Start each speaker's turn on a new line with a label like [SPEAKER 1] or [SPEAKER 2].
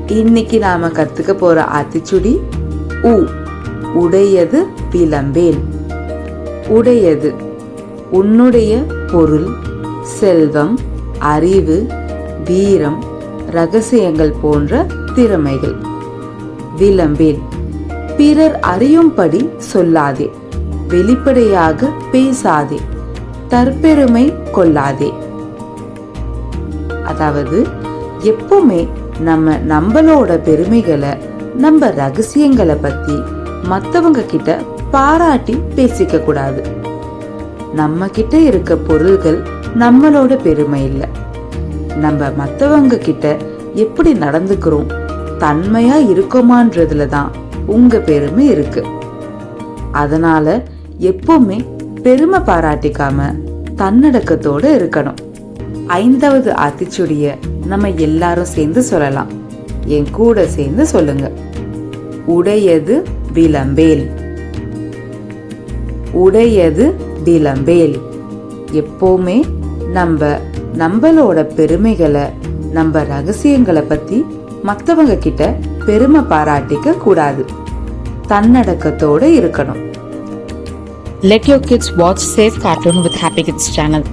[SPEAKER 1] இன்னைக்கு நாம கத்துக்க போற ஆத்திச்சுடி உ. உடையது விளம்பேல். உடையது உன்னுடைய பொருள், செல்வம், அறிவு, வீரம், ரகசியங்கள் போன்ற திறமைகள். விளம்பேல் பிறர் அறியும்படி சொல்லாதே, வெளிப்படையாக பேசாதே, தற்பெருமை கொள்ளாதே. அதாவது எப்பவுமே நம்மளோட பெருமைகளை, நம்ம ரகசியங்களை பத்தி மத்தவங்க கிட்ட பாராட்டி பேசிக்க கூடாது. நம்ம கிட்ட இருக்க பொருள்கள் நம்மளோட பெருமை இல்லை. நம்ம மத்தவங்க கிட்ட எப்படி நடந்துக்கிறோம், தன்மையா இருக்கோமான்றதுல தான் உங்க பெருமை இருக்கு. அதனால எப்பவுமே பெருமை பாராட்டிக்காம தன்னடக்கத்தோட இருக்கணும். 5வது ஆத்திச்சுடிய நம்ம எல்லாரும் சேர்ந்து சொல்லலாம். என் கூட சேர்ந்து சொல்லுங்க. உடையது விளம்பேல். உடையது விளம்பேல். எப்பவுமே நம்மளோட பெருமைகளை, நம்ம ரகசியங்களை பத்தி மத்தவங்க கிட்ட பெருமை பாராட்டிக்க கூடாது. தன்னடக்கத்தோட இருக்கணும்.
[SPEAKER 2] Let your kids watch Safe Cartoon with Happy Kids channel.